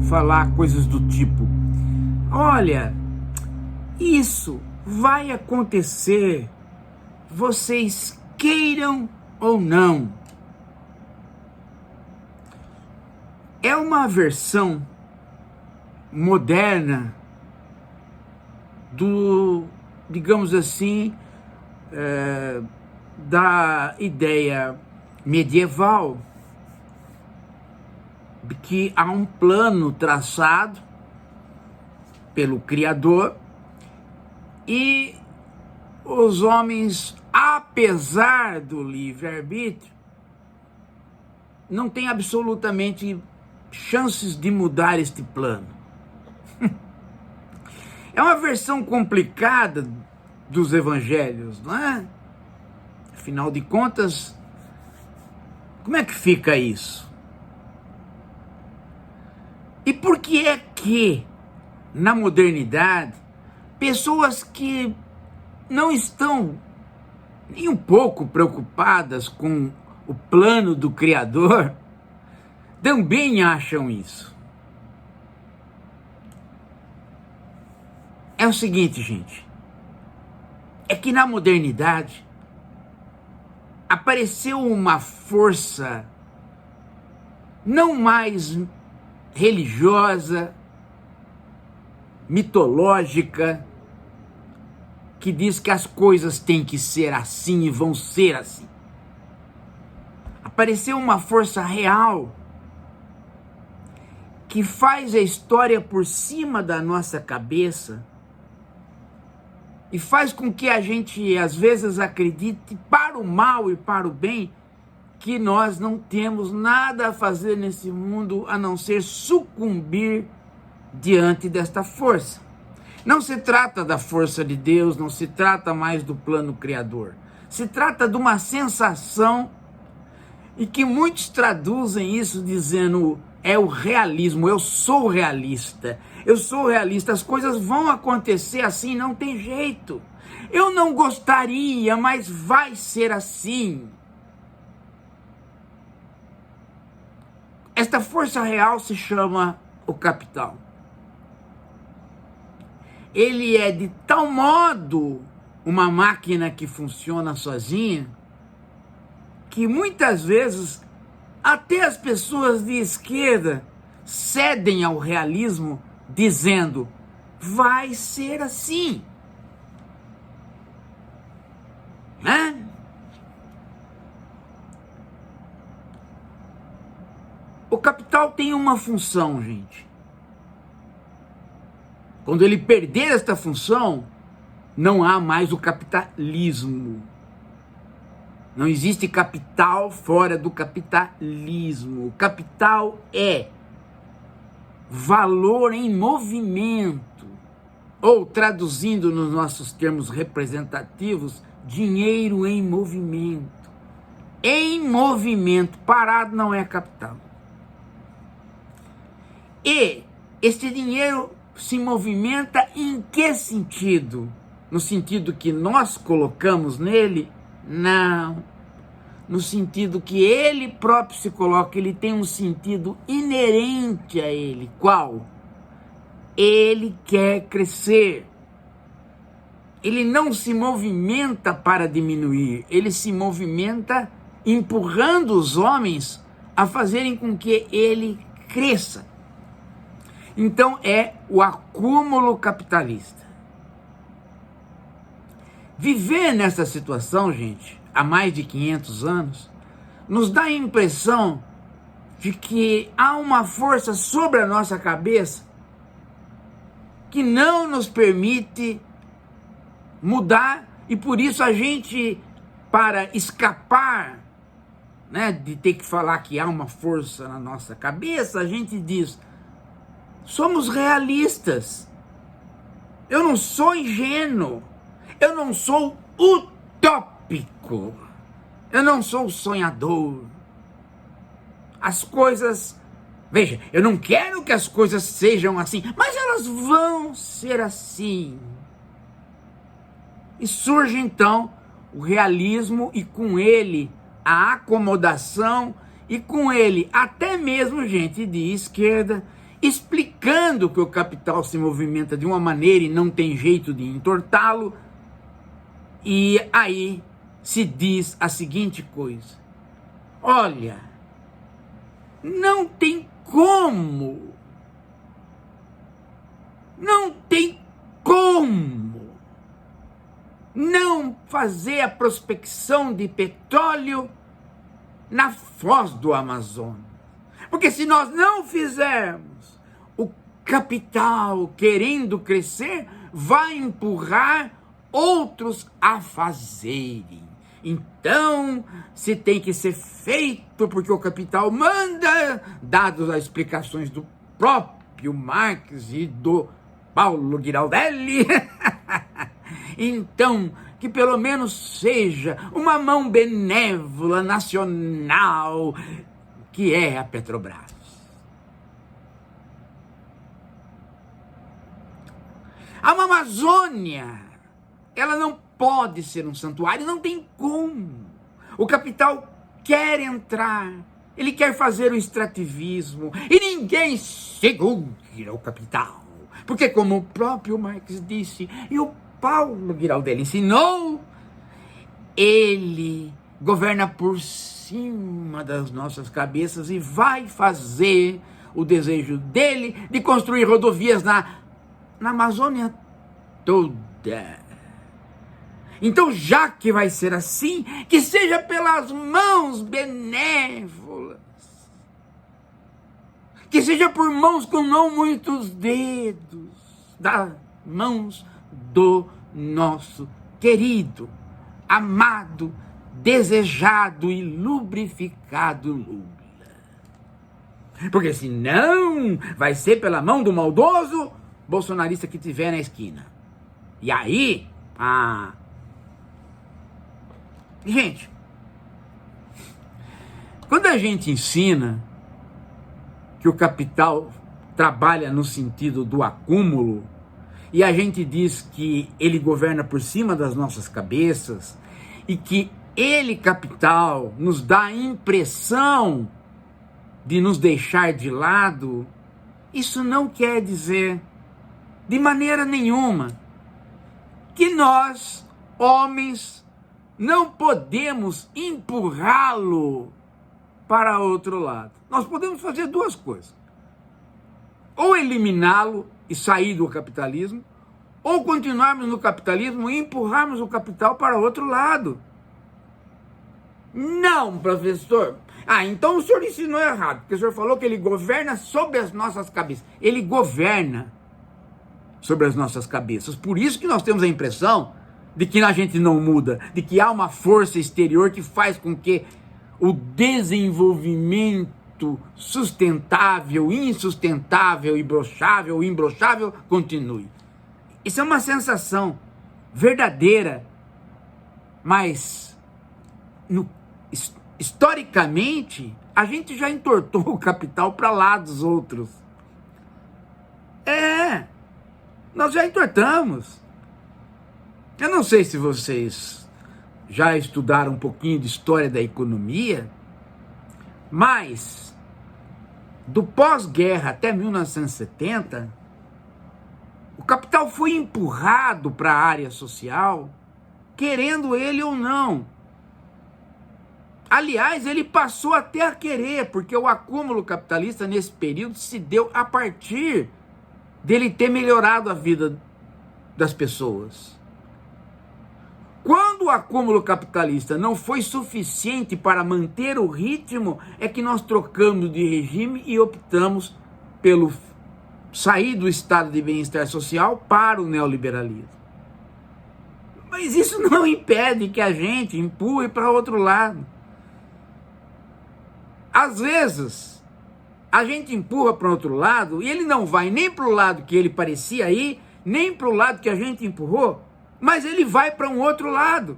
falar coisas do tipo: olha, isso vai acontecer, vocês queiram ou não. É uma versão moderna do, digamos assim, da ideia medieval, de que há um plano traçado pelo Criador e os homens, apesar do livre-arbítrio, não têm absolutamente chances de mudar este plano. É uma versão complicada dos evangelhos, não é? Afinal de contas, como é que fica isso? E por que é que, na modernidade, pessoas que não estão nem um pouco preocupadas com o plano do Criador também acham isso? É o seguinte, gente, é que na modernidade apareceu uma força não mais religiosa, mitológica, que diz que as coisas têm que ser assim e vão ser assim. Apareceu uma força real que faz a história por cima da nossa cabeça e faz com que a gente, às vezes, acredite, para o mal e para o bem, que nós não temos nada a fazer nesse mundo a não ser sucumbir diante desta força. Não se trata da força de Deus, não se trata mais do plano criador. Se trata de uma sensação, e que muitos traduzem isso dizendo: é o realismo, eu sou realista, as coisas vão acontecer assim, não tem jeito. Eu não gostaria, mas vai ser assim. Esta força real se chama o capital. Ele é de tal modo uma máquina que funciona sozinha, que muitas vezes até as pessoas de esquerda cedem ao realismo, dizendo: vai ser assim. Né? O capital tem uma função, gente. Quando ele perder esta função, não há mais o capitalismo. Não existe capital fora do capitalismo. O capital é valor em movimento, ou, traduzindo nos nossos termos representativos, dinheiro em movimento. Em movimento, parado não é capital. E este dinheiro se movimenta em que sentido? No sentido que nós colocamos nele? Não. No sentido que ele próprio se coloca, ele tem um sentido inerente a ele. Qual? Ele quer crescer. Ele não se movimenta para diminuir, ele se movimenta empurrando os homens a fazerem com que ele cresça. Então é o acúmulo capitalista. Viver nessa situação, gente, há mais de 500 anos, nos dá a impressão de que há uma força sobre a nossa cabeça que não nos permite mudar, e por isso a gente, para escapar, né, de ter que falar que há uma força na nossa cabeça, a gente diz: somos realistas. Eu não sou ingênuo. Eu não sou utópico. Eu não sou sonhador. As coisas... Veja, eu não quero que as coisas sejam assim, mas elas vão ser assim. E surge então o realismo, e com ele a acomodação, e com ele até mesmo gente de esquerda explicando que o capital se movimenta de uma maneira e não tem jeito de entortá-lo. E aí se diz a seguinte coisa: olha, não tem como não fazer a prospecção de petróleo na foz do Amazonas. Porque se nós não fizermos, o capital querendo crescer vai empurrar outros a fazerem. Então, se tem que ser feito porque o capital manda, dadas as explicações do próprio Marx e do Paulo Giraldelli, então, que pelo menos seja uma mão benévola nacional, que é a Petrobras. A Amazônia, ela não pode ser um santuário, não tem como. O capital quer entrar, ele quer fazer o extrativismo, e ninguém segura o capital. Porque, como o próprio Marx disse, e o Paulo Giraldelli ensinou, ele governa por cima das nossas cabeças e vai fazer o desejo dele de construir rodovias na Amazônia toda. Então, já que vai ser assim, que seja pelas mãos benévolas, que seja por mãos com não muitos dedos, das mãos do nosso querido, amado, desejado e lubrificado Lula. Porque senão vai ser pela mão do maldoso bolsonarista que tiver na esquina. E aí, gente, quando a gente ensina que o capital trabalha no sentido do acúmulo, e a gente diz que ele governa por cima das nossas cabeças, e que ele, capital, nos dá a impressão de nos deixar de lado, isso não quer dizer, de maneira nenhuma, que nós, homens, não podemos empurrá-lo para outro lado. Nós podemos fazer duas coisas: ou eliminá-lo e sair do capitalismo, ou continuarmos no capitalismo e empurrarmos o capital para outro lado. Não, professor. Então o senhor ensinou errado, porque o senhor falou que ele governa sobre as nossas cabeças. Ele governa sobre as nossas cabeças. Por isso que nós temos a impressão de que a gente não muda, de que há uma força exterior que faz com que o desenvolvimento sustentável, insustentável, imbrochável, imbrochável continue. Isso é uma sensação verdadeira, mas historicamente a gente já entortou o capital para lá dos outros. Nós já entortamos. Eu não sei se vocês já estudaram um pouquinho de história da economia, mas do pós-guerra até 1970, o capital foi empurrado para a área social, querendo ele ou não. Aliás, ele passou até a querer, porque o acúmulo capitalista nesse período se deu a partir dele ter melhorado a vida das pessoas. Quando o acúmulo capitalista não foi suficiente para manter o ritmo, é que nós trocamos de regime e optamos pelo sair do estado de bem-estar social para o neoliberalismo. Mas isso não impede que a gente empurre para outro lado. Às vezes, a gente empurra para outro lado e ele não vai nem para o lado que ele parecia ir, nem para o lado que a gente empurrou, mas ele vai para um outro lado.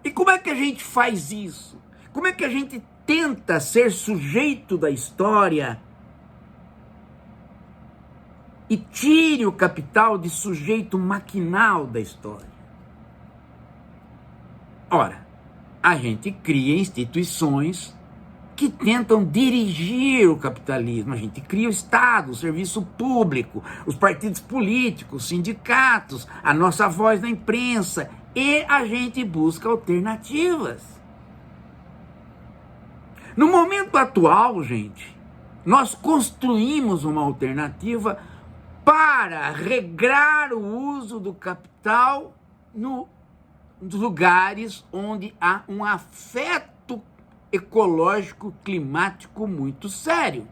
E como é que a gente faz isso? Como é que a gente tenta ser sujeito da história e tire o capital de sujeito maquinal da história? Ora, a gente cria instituições que tentam dirigir o capitalismo. A gente cria o Estado, o serviço público, os partidos políticos, os sindicatos, a nossa voz na imprensa, e a gente busca alternativas. No momento atual, gente, nós construímos uma alternativa para regrar o uso do capital nos lugares onde há um afeto ecológico, climático muito sério,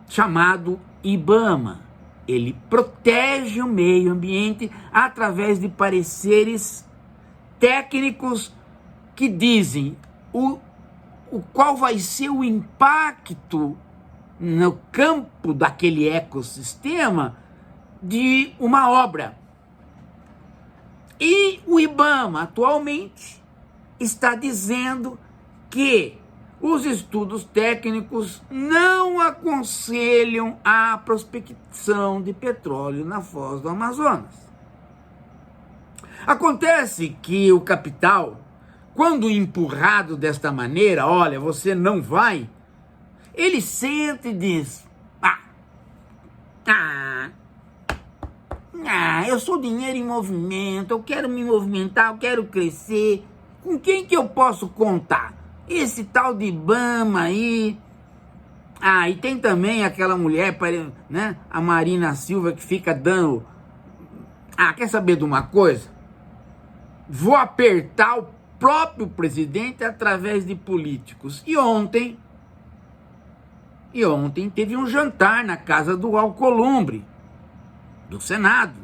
chamado IBAMA. Ele protege o meio ambiente através de pareceres técnicos que dizem qual vai ser o impacto no campo daquele ecossistema de uma obra. E o IBAMA atualmente está dizendo que os estudos técnicos não aconselham a prospecção de petróleo na foz do Amazonas. Acontece que o capital, quando empurrado desta maneira, olha, você não vai, ele sente e diz, eu sou dinheiro em movimento, eu quero me movimentar, eu quero crescer, com quem que eu posso contar? Esse tal de IBAMA aí. E tem também aquela mulher, né, a Marina Silva, que fica dando, quer saber de uma coisa? Vou apertar o próprio presidente através de políticos. E ontem teve um jantar na casa do Alcolumbre, do Senado.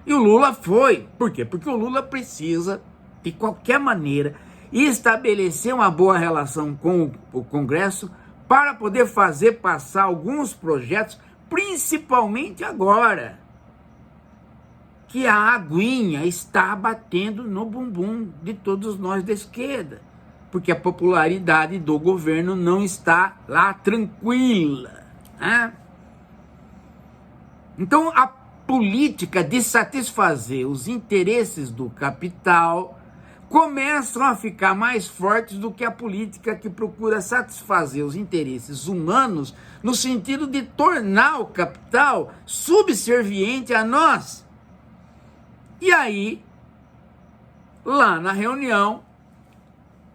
E o Lula foi. Por quê? Porque o Lula precisa, de qualquer maneira, estabelecer uma boa relação com o Congresso para poder fazer passar alguns projetos, principalmente agora que a aguinha está batendo no bumbum de todos nós da esquerda, porque a popularidade do governo não está lá tranquila, né? Então, a política de satisfazer os interesses do capital começam a ficar mais fortes do que a política que procura satisfazer os interesses humanos no sentido de tornar o capital subserviente a nós. E aí, lá na reunião,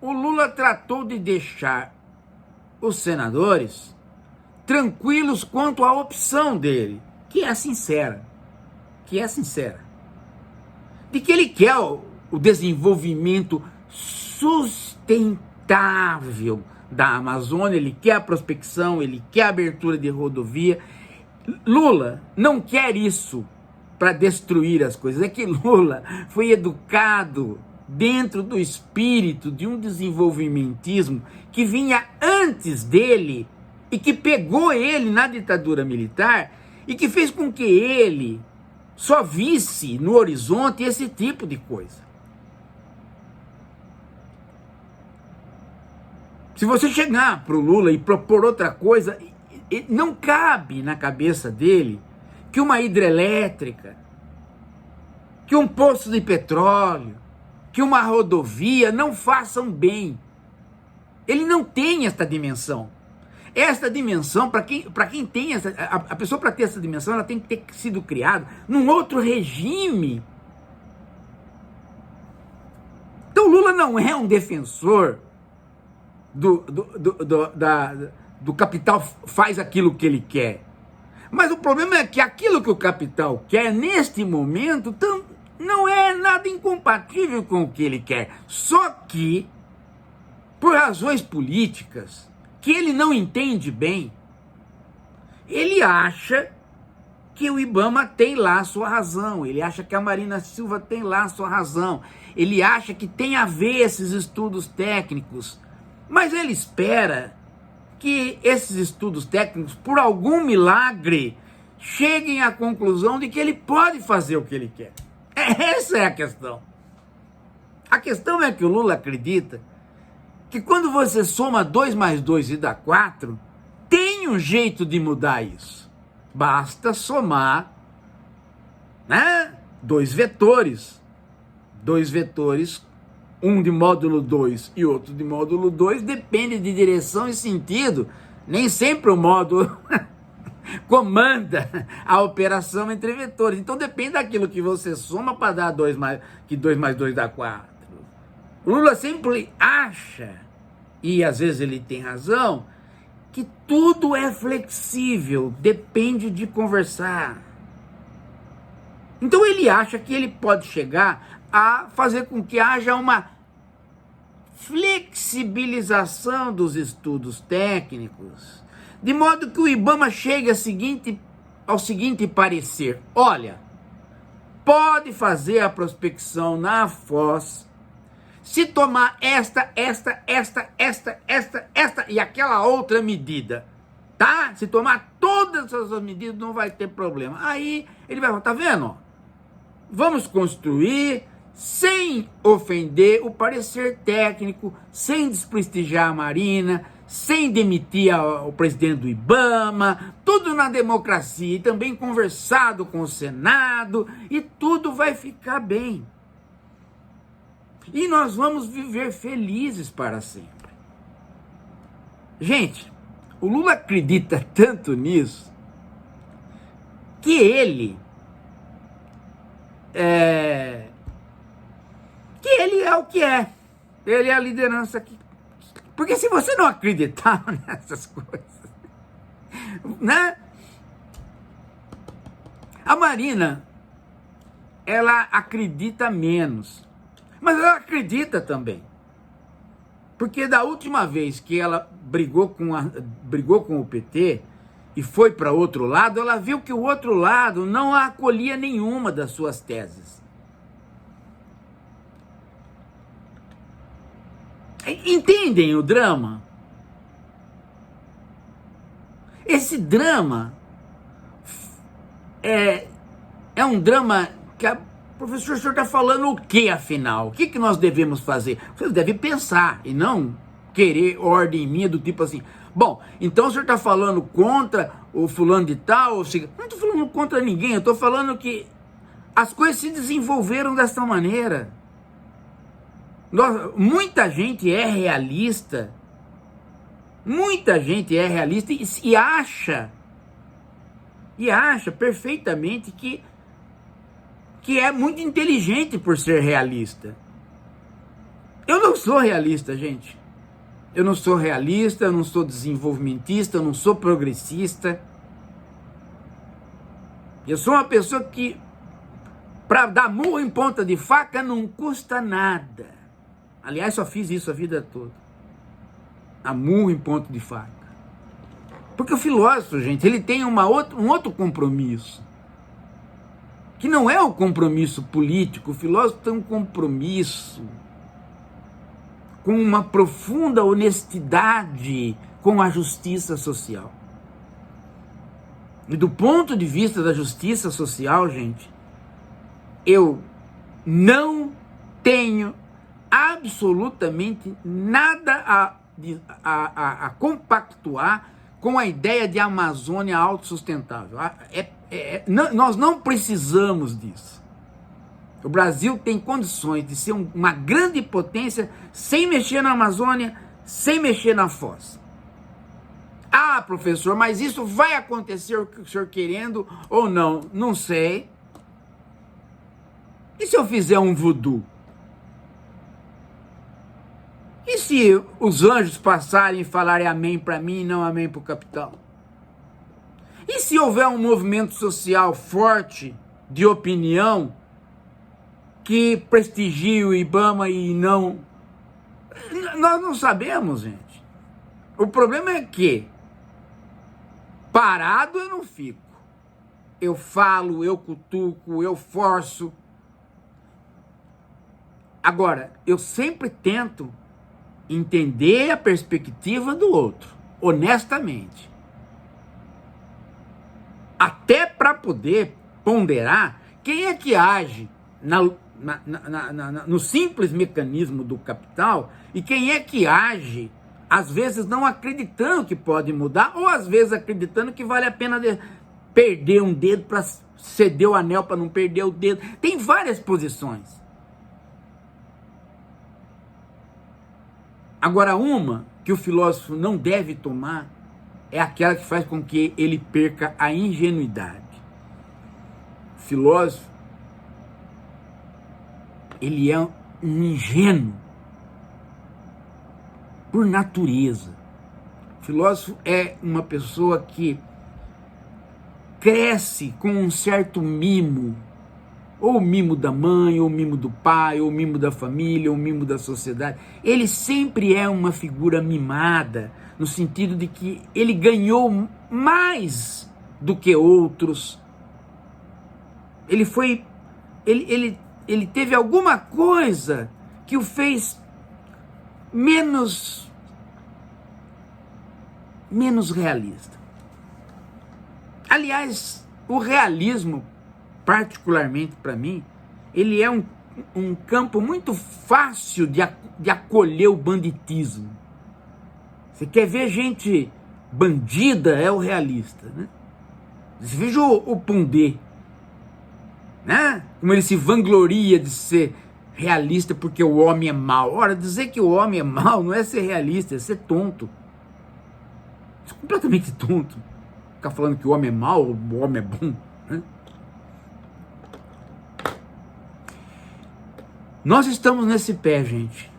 o Lula tratou de deixar os senadores tranquilos quanto à opção dele, que é sincera, de que ele quer o desenvolvimento sustentável da Amazônia, ele quer a prospecção, ele quer a abertura de rodovia. Lula não quer isso para destruir as coisas, é que Lula foi educado dentro do espírito de um desenvolvimentismo que vinha antes dele e que pegou ele na ditadura militar e que fez com que ele só visse no horizonte esse tipo de coisa. Se você chegar para o Lula e propor outra coisa, não cabe na cabeça dele que uma hidrelétrica, que um poço de petróleo, que uma rodovia não façam bem. Ele não tem esta dimensão. Esta dimensão, para quem tem essa, a pessoa para ter essa dimensão, ela tem que ter sido criada num outro regime. Então Lula não é um defensor do capital faz aquilo que ele quer. Mas o problema é que aquilo que o capital quer neste momento não é nada incompatível com o que ele quer. Só que, por razões políticas, que ele não entende bem, ele acha que o IBAMA tem lá a sua razão, ele acha que a Marina Silva tem lá a sua razão, ele acha que tem a ver esses estudos técnicos, mas ele espera que esses estudos técnicos, por algum milagre, cheguem à conclusão de que ele pode fazer o que ele quer. Essa é a questão. A questão é que o Lula acredita que quando você soma 2 mais 2 e dá 4, tem um jeito de mudar isso. Basta somar, né, dois vetores um de módulo 2 e outro de módulo 2, depende de direção e sentido. Nem sempre o módulo comanda a operação entre vetores. Então depende daquilo que você soma para dar 2 mais, que 2 mais 2 dá 4. O Lula sempre acha, e às vezes ele tem razão, que tudo é flexível, depende de conversar. Então ele acha que ele pode chegar a fazer com que haja uma flexibilização dos estudos técnicos, de modo que o IBAMA chegue ao seguinte parecer: olha, pode fazer a prospecção na Foz, se tomar esta e aquela outra medida, tá? Se tomar todas essas medidas, não vai ter problema. Aí ele vai falar, tá vendo? Vamos construir sem ofender o parecer técnico, sem desprestigiar a Marina, sem demitir o presidente do IBAMA, tudo na democracia e também conversado com o Senado, e tudo vai ficar bem. E nós vamos viver felizes para sempre. Gente, o Lula acredita tanto nisso que ele é o que é. Ele é a liderança que... Porque se você não acreditar nessas coisas, né? A Marina, ela acredita menos. Mas ela acredita também. Porque da última vez que ela brigou com o PT e foi para outro lado, ela viu que o outro lado não acolhia nenhuma das suas teses. Entendem o drama? Esse drama é um drama que professor, o senhor está falando o que, afinal? O que nós devemos fazer? Vocês devem pensar e não querer ordem minha do tipo assim, bom, então o senhor está falando contra o fulano de tal? Não estou falando contra ninguém, eu estou falando que as coisas se desenvolveram dessa maneira. Muita gente é realista e acha perfeitamente que é muito inteligente por ser realista. Eu não sou realista, gente. Eu não sou realista, eu não sou desenvolvimentista, eu não sou progressista. Eu sou uma pessoa que, para dar murro em ponta de faca, não custa nada. Aliás, só fiz isso a vida toda. Dar murro em ponta de faca. Porque o filósofo, gente, ele tem um outro compromisso. Que não é o compromisso político. O filósofo tem um compromisso com uma profunda honestidade com a justiça social. E do ponto de vista da justiça social, gente, eu não tenho absolutamente nada a compactuar com a ideia de Amazônia autossustentável. Nós não precisamos disso. O Brasil tem condições de ser uma grande potência sem mexer na Amazônia, sem mexer na Foz. Ah, professor, mas isso vai acontecer o que o senhor querendo ou não? Não sei. E se eu fizer um voodoo? E se os anjos passarem e falarem amém para mim e não amém para o capitão? E se houver um movimento social forte de opinião que prestigie o IBAMA e não... Nós não sabemos, gente. O problema é que parado eu não fico. Eu falo, eu cutuco, eu forço. Agora, eu sempre tento entender a perspectiva do outro, honestamente. Até para poder ponderar quem é que age no simples mecanismo do capital e quem é que age, às vezes não acreditando que pode mudar, ou às vezes acreditando que vale a pena perder um dedo para ceder o anel para não perder o dedo. Tem várias posições. Agora, uma que o filósofo não deve tomar é aquela que faz com que ele perca a ingenuidade. O filósofo, ele é um ingênuo por natureza. O filósofo é uma pessoa que cresce com um certo mimo, ou o mimo da mãe, ou o mimo do pai, ou o mimo da família, ou o mimo da sociedade. Ele sempre é uma figura mimada, no sentido de que ele ganhou mais do que outros. Ele teve alguma coisa que o fez menos realista. Aliás, o realismo, particularmente para mim, ele é um campo muito fácil de acolher o banditismo. Você quer ver gente bandida, é o realista, né? Você veja o Pundê, né? Como ele se vangloria de ser realista porque o homem é mau. Ora, dizer que o homem é mau não é ser realista, é ser tonto. É completamente tonto. Ficar falando que o homem é mau, o homem é bom, né? Nós estamos nesse pé, gente,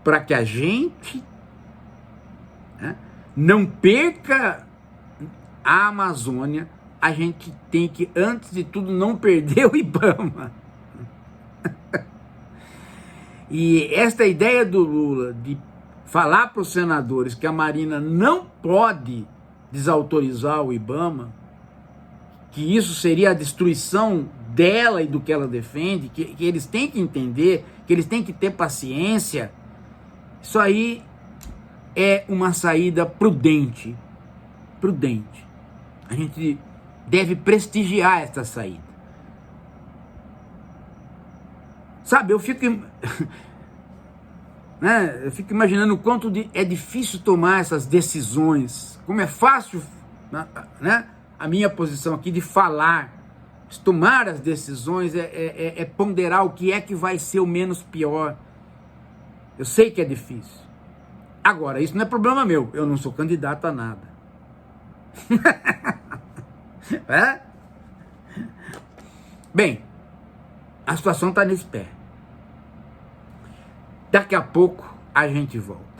para que a gente, né, não perca a Amazônia. A gente tem que, antes de tudo, não perder o IBAMA. E esta ideia do Lula de falar para os senadores que a Marina não pode desautorizar o IBAMA, que isso seria a destruição dela e do que ela defende, que eles têm que entender, que eles têm que ter paciência, isso aí é uma saída prudente. Prudente. A gente deve prestigiar essa saída. Sabe, eu fico imaginando o quanto é difícil tomar essas decisões, como é fácil, né, a minha posição aqui de falar, tomar as decisões é ponderar o que é que vai ser o menos pior. Eu sei que é difícil. Agora, isso não é problema meu, eu não sou candidato a nada. É? Bem, a situação está nesse pé. Daqui a pouco a gente volta.